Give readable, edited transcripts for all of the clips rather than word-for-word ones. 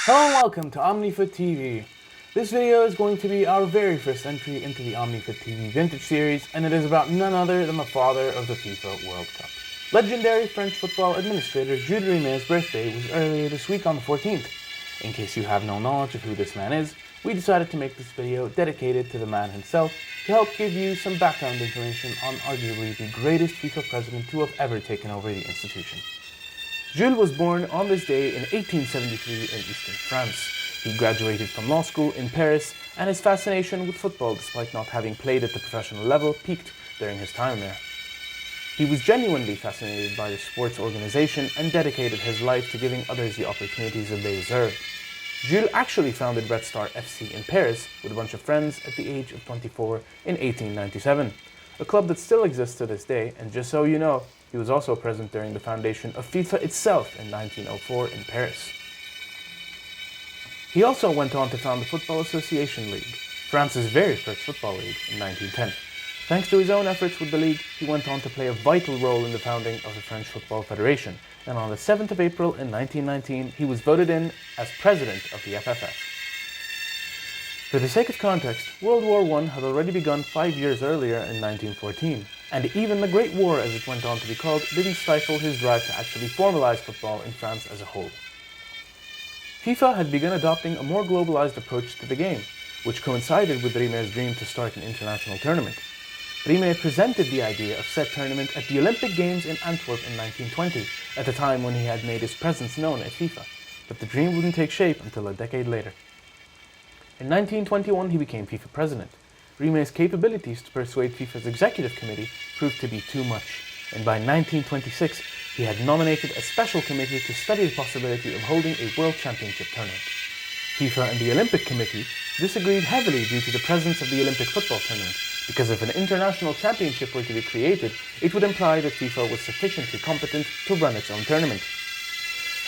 Hello and welcome to OmniFoot TV. This video is going to be our very first entry into the OmniFoot TV Vintage series, and it is about none other than the father of the FIFA World Cup. Legendary French football administrator Jules Rimet's birthday was earlier this week on the 14th. In case you have no knowledge of who this man is, we decided to make this video dedicated to the man himself to help give you some background information on arguably the greatest FIFA president to have ever taken over the institution. Jules was born on this day in 1873 in eastern France. He graduated from law school in Paris, and his fascination with football, despite not having played at the professional level, peaked during his time there. He was genuinely fascinated by the sports organization and dedicated his life to giving others the opportunities that they deserved. Jules actually founded Red Star FC in Paris with a bunch of friends at the age of 24 in 1897, a club that still exists to this day, and just so you know, he was also present during the foundation of FIFA itself in 1904 in Paris. He also went on to found the Football Association League, France's very first football league, in 1910. Thanks to his own efforts with the league, he went on to play a vital role in the founding of the French Football Federation, and on the 7th of April in 1919, he was voted in as president of the FFF. For the sake of context, World War I had already begun 5 years earlier in 1914, and even the Great War, as it went on to be called, didn't stifle his drive to actually formalize football in France as a whole. FIFA had begun adopting a more globalized approach to the game, which coincided with Rimet's dream to start an international tournament. Rimet presented the idea of said tournament at the Olympic Games in Antwerp in 1920, at the time when he had made his presence known at FIFA, but the dream wouldn't take shape until a decade later. In 1921, he became FIFA president. Rimet's capabilities to persuade FIFA's executive committee proved to be too much, and by 1926, he had nominated a special committee to study the possibility of holding a World Championship tournament. FIFA and the Olympic Committee disagreed heavily due to the presence of the Olympic football tournament, because if an international championship were to be created, it would imply that FIFA was sufficiently competent to run its own tournament.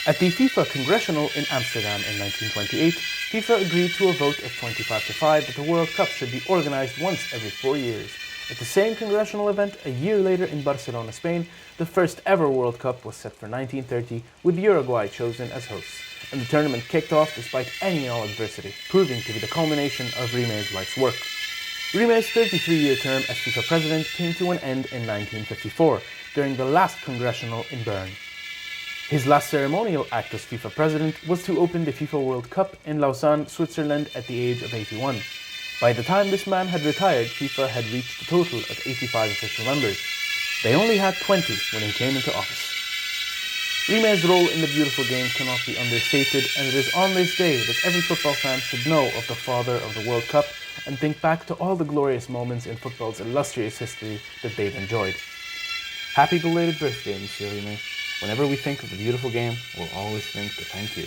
At the FIFA Congressional in Amsterdam in 1928, FIFA agreed to a vote of 25-5 that the World Cup should be organized once every 4 years. At the same congressional event, a year later in Barcelona, Spain, the first ever World Cup was set for 1930, with Uruguay chosen as hosts, and the tournament kicked off despite any and all adversity, proving to be the culmination of Rimet's life's work. Rimet's 33-year term as FIFA president came to an end in 1954, during the last congressional in Bern. His last ceremonial act as FIFA president was to open the FIFA World Cup in Lausanne, Switzerland at the age of 81. By the time this man had retired, FIFA had reached a total of 85 official members. They only had 20 when he came into office. Rimet's role in the beautiful game cannot be understated, and it is on this day that every football fan should know of the father of the World Cup and think back to all the glorious moments in football's illustrious history that they've enjoyed. Happy belated birthday, Monsieur Rimet. Whenever we think of the beautiful game, we'll always think to thank you.